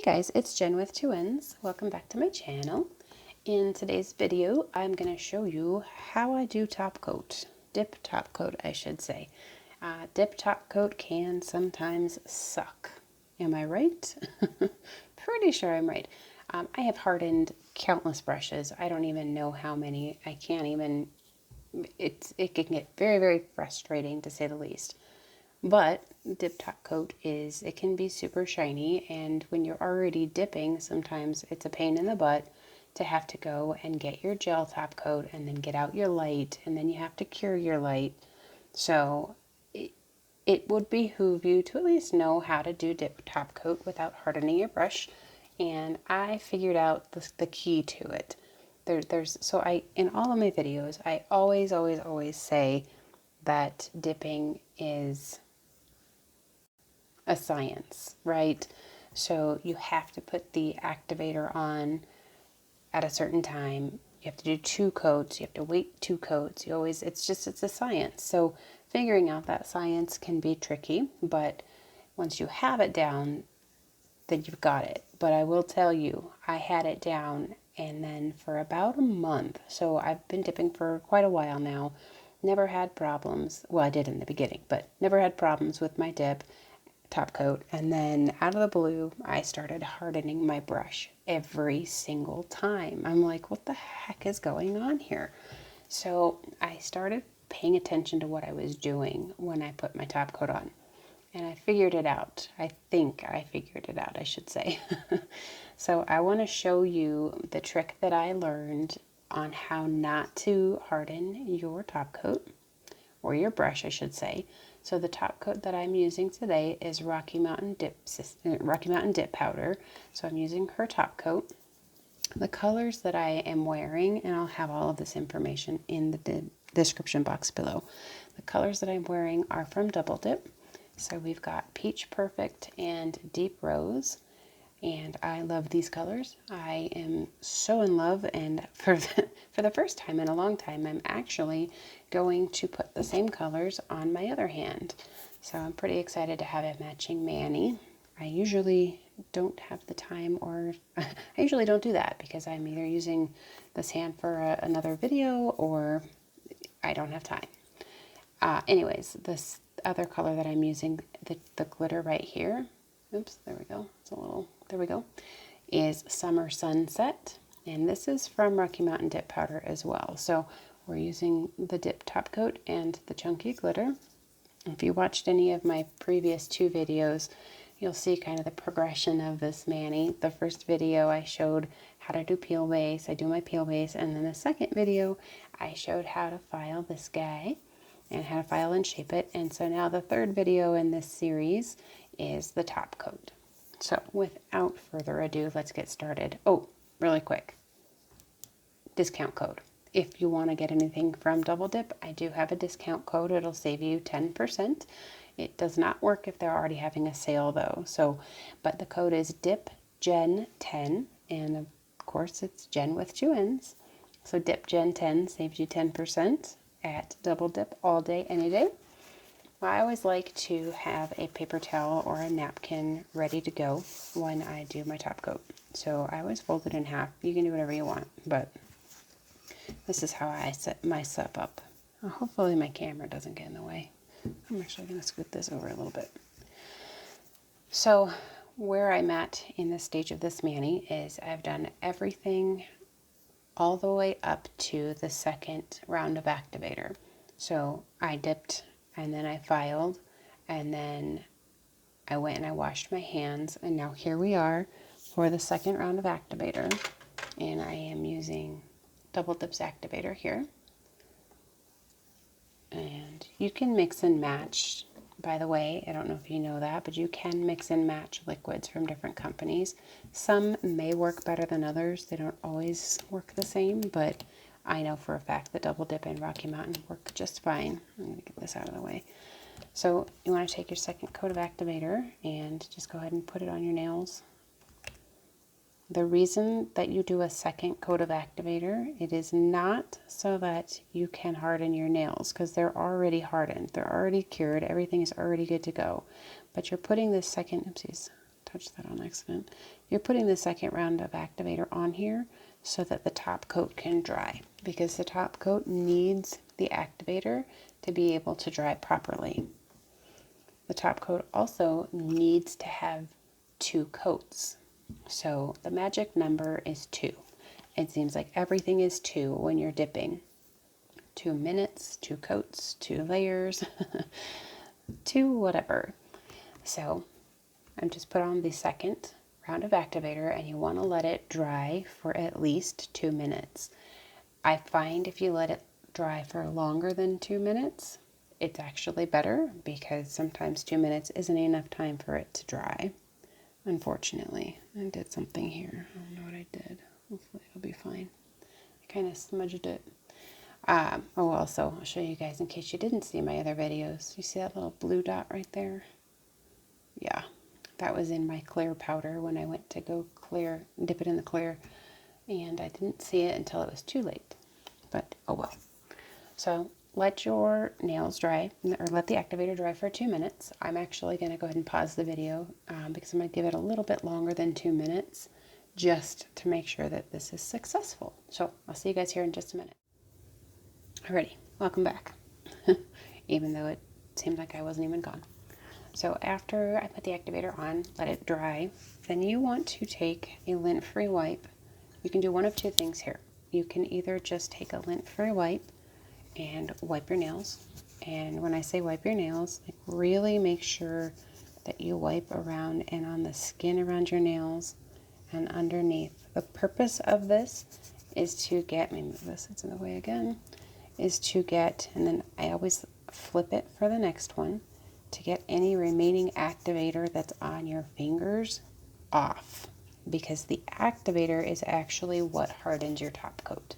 guys, it's Jen with 2Ns. Welcome back to my channel. In today's video, I'm going to show you how I do top coat. Dip top coat, I should say. Dip top coat can sometimes suck. Am I right? Pretty sure I'm right. I have hardened countless brushes. I don't even know how many. I can't even. It can get very, very frustrating to say the least. But dip top coat it can be super shiny, and when you're already dipping, sometimes it's a pain in the butt to have to go and get your gel top coat and then get out your light, and then you have to cure your light. So it would behoove you to at least know how to do dip top coat without hardening your brush, and I figured out the key to it. In all of my videos, I always say that dipping is a science, right? So you have to put the activator on at a certain time. You have to do 2 coats. You have to wait 2 coats. It's a science. So figuring out that science can be tricky, but once you have it down, then you've got it. But I will tell you, I had it down, and then for about a month, so I've been dipping for quite a while now, never had problems. Well, I did in the beginning, but never had problems with my dip top coat. And then out of the blue, I started hardening my brush every single time. I'm like, what the heck is going on here? So I started paying attention to what I was doing when I put my top coat on, and I figured it out. I think I figured it out, I should say. So I want to show you the trick that I learned on how not to harden your top coat, or your brush, I should say. So the top coat that I'm using today is Rocky Mountain Dip Powder. So I'm using her top coat. The colors that I am wearing, and I'll have all of this information in the description box below. The colors that I'm wearing are from Double Dip. So we've got Peach Perfect and Deep Rose. And I love these colors. I am so in love, and for the first time in a long time, I'm actually going to put the same colors on my other hand. So I'm pretty excited to have a matching mani. I usually don't have the time, or I usually don't do that because I'm either using this hand for another video, or I don't have time. Anyways, this other color that I'm using, the glitter right here, oops, there we go, there we go, is Summer Sunset, and this is from Rocky Mountain Dip Powder as well. So we're using the dip top coat and the chunky glitter. If you watched any of my previous 2 videos, you'll see kind of the progression of this mani. The first video I showed how to do peel base. I do my peel base, and then the second video I showed how to file this guy and how to file and shape it. And so now the third video in this series is the top coat. So without further ado, let's get started. Oh, really quick, discount code. If you want to get anything from Double Dip, I do have a discount code. It'll save you 10%. It does not work if they're already having a sale though. So, but the code is DIPGEN10, and of course it's Jen with 2 N's. So DIPGEN10 saves you 10% at Double Dip all day, any day. Well, I always like to have a paper towel or a napkin ready to go when I do my top coat. So I always fold it in half. You can do whatever you want, but this is how I set myself up. Hopefully my camera doesn't get in the way. I'm actually going to scoot this over a little bit. So where I'm at in this stage of this mani is I've done everything all the way up to the second round of activator. So I dipped, and then I filed, and then I went and I washed my hands, and now here we are for the second round of activator, and I am using Double Dip's activator here. And you can mix and match, by the way. I don't know if you know that, but you can mix and match liquids from different companies. Some may work better than others. They don't always work the same, but I know for a fact that Double Dip and Rocky Mountain work just fine. I'm going to get this out of the way. So you want to take your second coat of activator and just go ahead and put it on your nails. The reason that you do a second coat of activator, it is not so that you can harden your nails, because they're already hardened. They're already cured. Everything is already good to go. But you're putting this second, touched that on accident. You're putting the second round of activator on here so that the top coat can dry, because the top coat needs the activator to be able to dry properly. The top coat also needs to have 2 coats. So the magic number is 2. It seems like everything is 2 when you're dipping. 2 minutes, 2 coats, 2 layers, 2 whatever. So I'm just put on the second round of activator, and you want to let it dry for at least 2 minutes. I find if you let it dry for longer than 2 minutes, it's actually better, because sometimes 2 minutes isn't enough time for it to dry. Unfortunately, I did something here. I don't know what I did. Hopefully it'll be fine. I kind of smudged it. Also, I'll show you guys in case you didn't see my other videos. You see that little blue dot right there? Yeah, that was in my clear powder when I went to go clear, dip it in the clear, and I didn't see it until it was too late. But oh well. So let your nails dry, or let the activator dry for 2 minutes. I'm actually going to go ahead and pause the video because I'm going to give it a little bit longer than 2 minutes just to make sure that this is successful. So I'll see you guys here in just a minute. Alrighty, welcome back. Even though it seemed like I wasn't even gone. So after I put the activator on, let it dry, then you want to take a lint-free wipe. You can do one of 2 things here. You can either just take a lint-free wipe and wipe your nails. And when I say wipe your nails, like really make sure that you wipe around and on the skin around your nails and underneath. The purpose of this is to get, let me move this, it's in the way again, is to get, and then I always flip it for the next one, to get any remaining activator that's on your fingers off, because the activator is actually what hardens your top coat.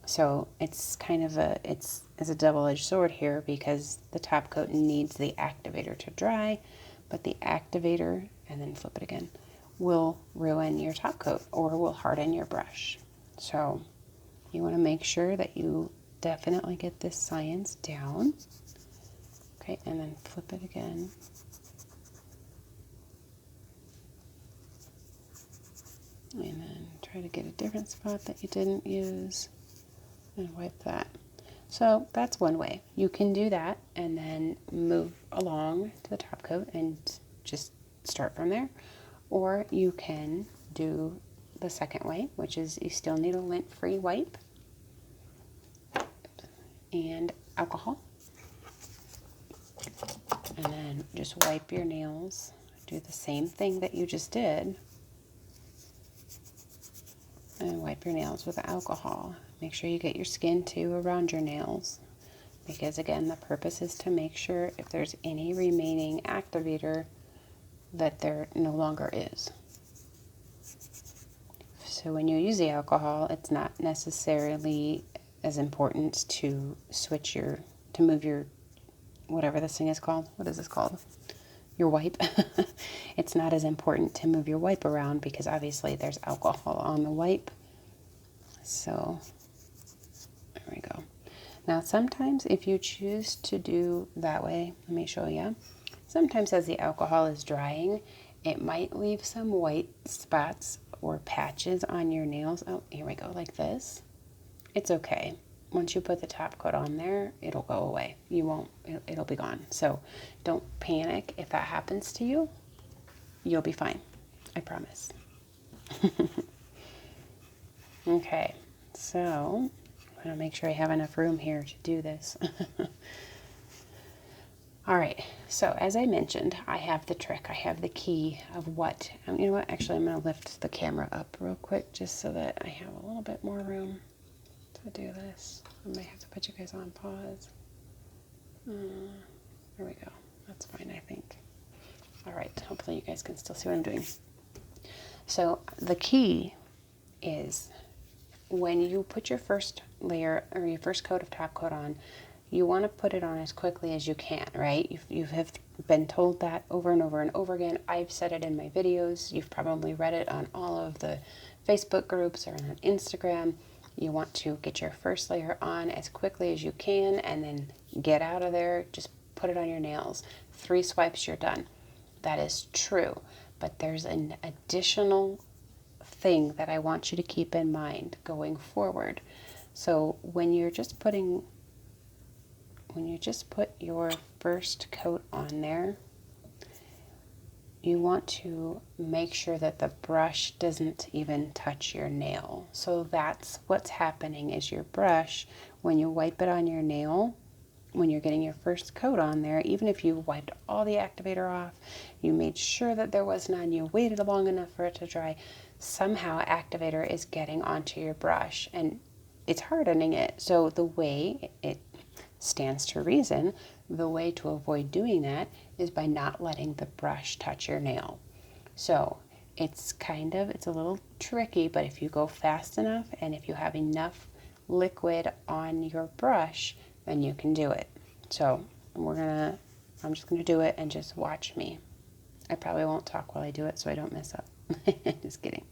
So it's kind of it's a double-edged sword here, because the top coat needs the activator to dry, but the activator, and then flip it again, will ruin your top coat or will harden your brush. So you want to make sure that you definitely get this science down. Okay, and then flip it again. And then try to get a different spot that you didn't use and wipe that. So that's one way. You can do that and then move along to the top coat and just start from there. Or you can do the second way, which is you still need a lint-free wipe and alcohol. And then just wipe your nails. Do the same thing that you just did. And wipe your nails with alcohol. Make sure you get your skin too around your nails, because again, the purpose is to make sure if there's any remaining activator that there no longer is. So when you use the alcohol, it's not necessarily as important to move your, whatever this thing is called. What is this called? Your wipe. It's not as important to move your wipe around because obviously there's alcohol on the wipe. So there we go. Now sometimes if you choose to do that way, let me show you. Sometimes as the alcohol is drying, it might leave some white spots or patches on your nails. Oh, here we go, like this. It's okay. Once you put the top coat on there, it'll go away. You won't, it'll be gone. So don't panic if that happens to you. You'll be fine. I promise. Okay, so I'm going to make sure I have enough room here to do this. All right, so as I mentioned, I have the trick. I have the key of what, you know what, actually I'm going to lift the camera up real quick just so that I have a little bit more room to do this. I might have to put you guys on pause. There we go. That's fine, I think. All right, hopefully you guys can still see what I'm doing. So the key is when you put your first layer or your first coat of top coat on, you want to put it on as quickly as you can, right? You have been told that over and over and over again. I've said it in my videos. You've probably read it on all of the Facebook groups or on Instagram. You want to get your first layer on as quickly as you can and then get out of there. Just put it on your nails. 3 swipes, you're done. That is true. But there's an additional thing that I want you to keep in mind going forward. So when you just put your first coat on there, you want to make sure that the brush doesn't even touch your nail. So that's what's happening is your brush, when you wipe it on your nail, when you're getting your first coat on there, even if you wiped all the activator off, you made sure that there was none, you waited long enough for it to dry, somehow activator is getting onto your brush and it's hardening it. So the way it stands to reason, the way to avoid doing that is by not letting the brush touch your nail. So it's a little tricky, but if you go fast enough and if you have enough liquid on your brush, then you can do it. So I'm just gonna do it and just watch me. I probably won't talk while I do it so I don't mess up. Just kidding.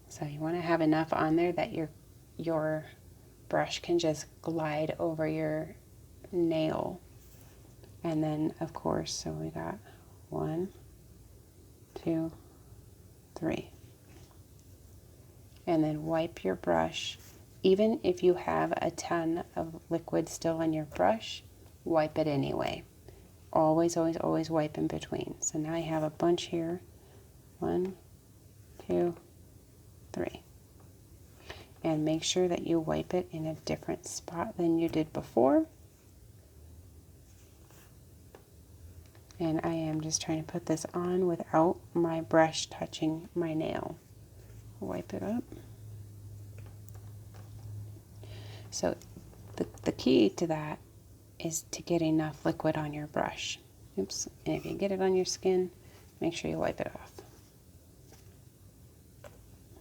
So you want to have enough on there that your brush can just glide over your nail. And then of course, so we got 1, 2, 3. And then wipe your brush. Even if you have a ton of liquid still in your brush, wipe it anyway. Always, always, always wipe in between. So now I have a bunch here. 1, 2, 3. And make sure that you wipe it in a different spot than you did before. And I am just trying to put this on without my brush touching my nail. Wipe it up. So the key to that is to get enough liquid on your brush. Oops. And if you get it on your skin, make sure you wipe it off.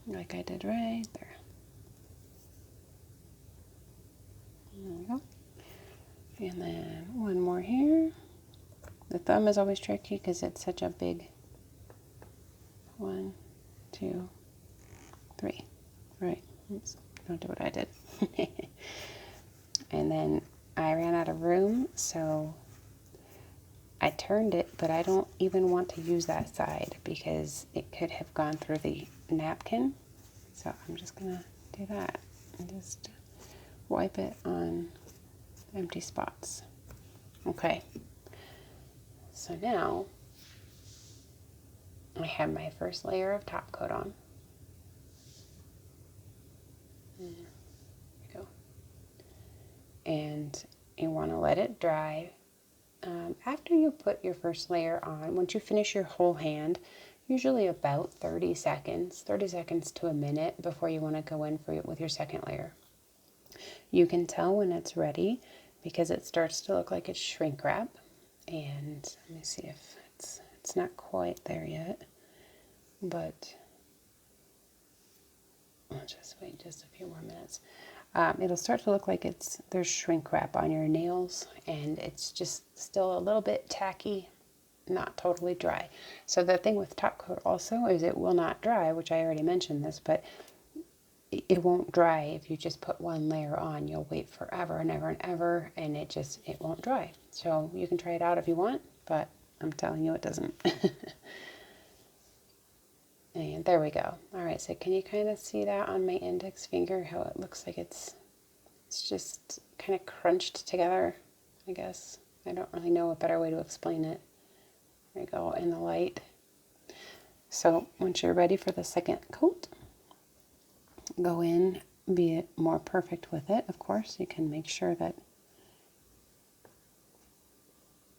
Like I did right there. There we go. And then one more here. The thumb is always tricky because it's such a big 1, 2, 3. Right. Oops. Don't do what I did. And then I ran out of room, so I turned it, but I don't even want to use that side because it could have gone through the napkin. So I'm just going to do that and just wipe it on empty spots. Okay. So now I have my first layer of top coat on. There we go. And you want to let it dry. After you put your first layer on, once you finish your whole hand, usually about 30 seconds to a minute before you want to go in with your second layer. You can tell when it's ready because it starts to look like it's shrink wrap. And let me see if it's not quite there yet, but I'll just wait just a few more minutes. It'll start to look like there's shrink wrap on your nails and it's just still a little bit tacky, not totally dry. So the thing with top coat also is it will not dry, which I already mentioned this, but it won't dry if you just put one layer on. You'll wait forever and ever and ever and it won't dry. So you can try it out if you want, but I'm telling you it doesn't. And there we go. All right, so can you kind of see that on my index finger, how it looks like it's just kind of crunched together, I guess. I don't really know a better way to explain it. There we go, in the light. So once you're ready for the second coat, go in, be more perfect with it, of course. You can make sure that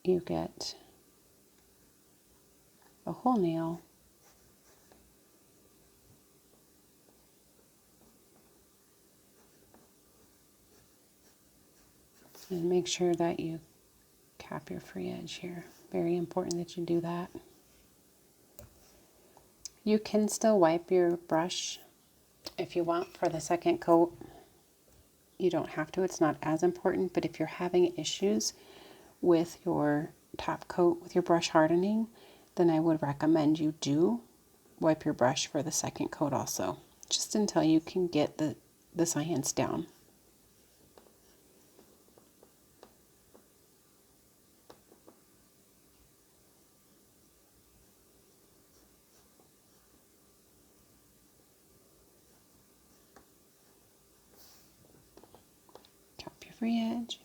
you get a whole nail. And make sure that you cap your free edge here. Very important that you do that. You can still wipe your brush if you want for the second coat. You don't have to, it's not as important, but if you're having issues with your top coat, with your brush hardening, then I would recommend you do wipe your brush for the second coat also, just until you can get the science down. every edge.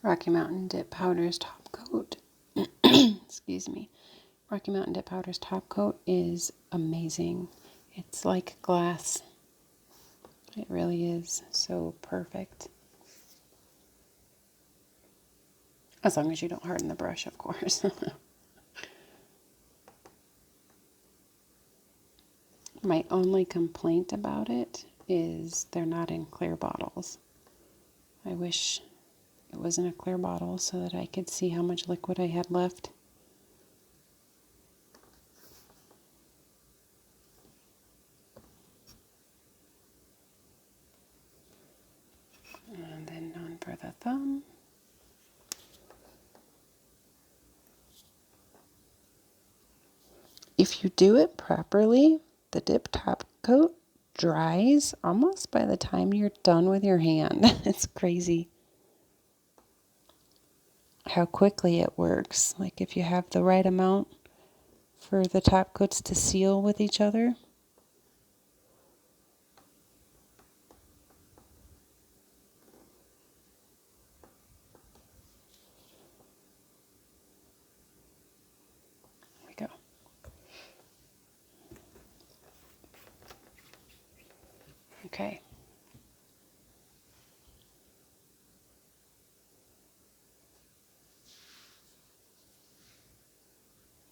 Rocky Mountain Dip Powder's top coat, excuse me, Rocky Mountain Dip Powder's top coat is amazing. It's like glass. It really is so perfect. As long as you don't harden the brush, of course. My only complaint about it is they're not in clear bottles. I wish it was in a clear bottle so that I could see how much liquid I had left. And then on for the thumb. If you do it properly, the dip top coat dries almost by the time you're done with your hand. It's crazy how quickly it works. Like if you have the right amount for the top coats to seal with each other. There we go. Okay.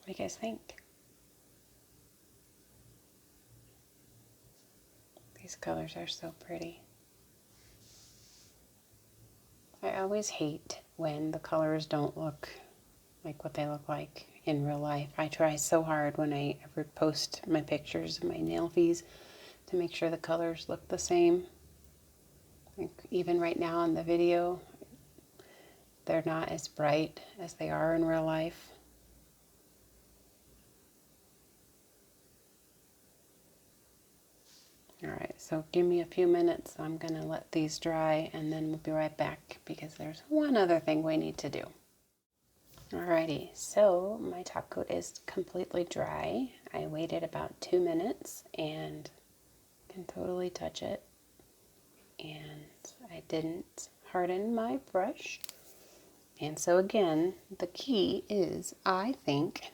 What do you guys think? These colors are so pretty. I always hate when the colors don't look like what they look like in real life. I try so hard when I ever post my pictures of my nail fees to make sure the colors look the same. Like even right now in the video, they're not as bright as they are in real life. Alright, so give me a few minutes. I'm going to let these dry and then we'll be right back because there's one other thing we need to do. Alrighty, so my top coat is completely dry. I waited about 2 minutes and can totally touch it. And I didn't harden my brush. And so again, the key is, I think,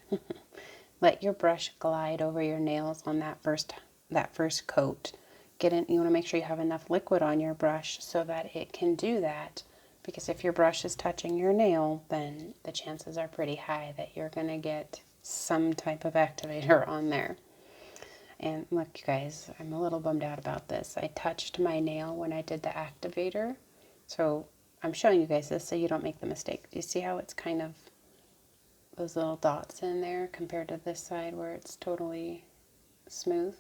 let your brush glide over your nails on that first coat. You want to make sure you have enough liquid on your brush so that it can do that. Because if your brush is touching your nail, then the chances are pretty high that you're going to get some type of activator on there. And look, you guys, I'm a little bummed out about this. I touched my nail when I did the activator. So I'm showing you guys this so you don't make the mistake. Do you see how it's kind of those little dots in there compared to this side where it's totally smooth?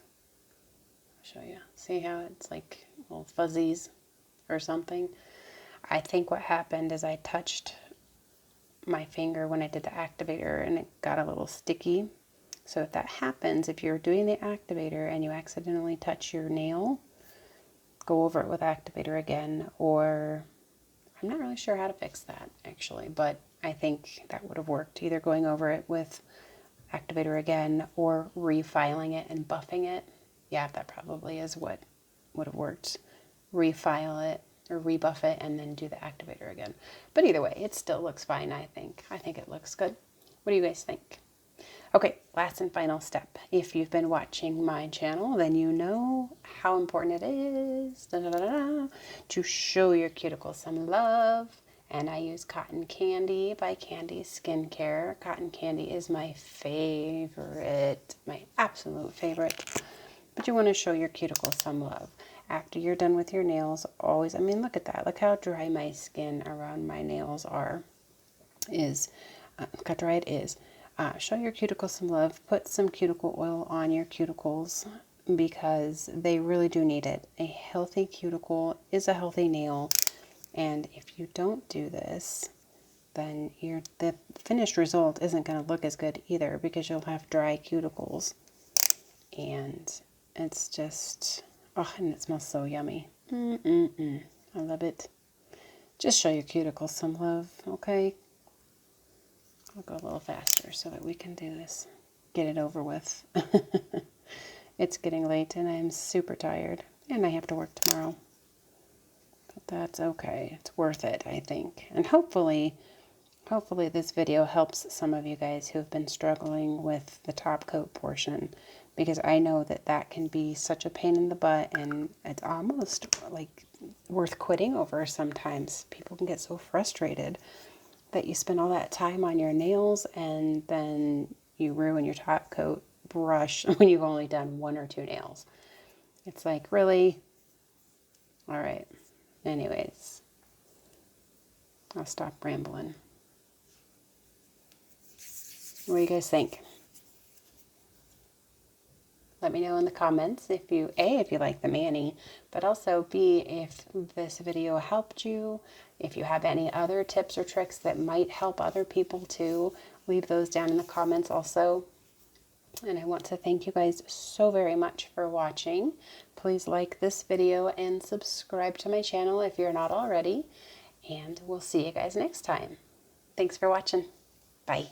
I'll show you. See how it's like little fuzzies or something? I think what happened is I touched my finger when I did the activator and it got a little sticky. So if that happens, if you're doing the activator and you accidentally touch your nail, go over it with activator again, or I'm not really sure how to fix that actually, but I think that would have worked, either going over it with activator again or refiling it and buffing it. Yeah, that probably is what would have worked. Refile it or rebuff it and then do the activator again. But either way, it still looks fine, I think. I think it looks good. What do you guys think? Okay, last and final step. If you've been watching my channel, then you know how important it is to show your cuticles some love. And I use Cotton Candy by Candy Skincare. Cotton Candy is my favorite, my absolute favorite. But you want to show your cuticles some love. After you're done with your nails, always, I mean, look at that. Look how dry my skin around my nails look how dry it is. Show your cuticles some love. Put some cuticle oil on your cuticles because they really do need it. A healthy cuticle is a healthy nail. And if you don't do this, then the finished result isn't going to look as good either because you'll have dry cuticles. and it's just, oh, and it smells so yummy. I love it. Just show your cuticles some love, okay? I'll go a little faster so that we can do this. Get it over with. It's getting late and I'm super tired and I have to work tomorrow. But that's okay. It's worth it, I think. And hopefully this video helps some of you guys who have been struggling with the top coat portion, because I know that that can be such a pain in the butt and it's almost like worth quitting over sometimes. People can get so frustrated that you spend all that time on your nails and then you ruin your top coat brush when you've only done 1 or 2 nails. It's like, really? All right. Anyways, I'll stop rambling. What do you guys think? Let me know in the comments if you, A, if you like the mani, but also B, if this video helped you. If you have any other tips or tricks that might help other people too, leave those down in the comments also. And I want to thank you guys so very much for watching. Please like this video and subscribe to my channel if you're not already. And we'll see you guys next time. Thanks for watching. Bye.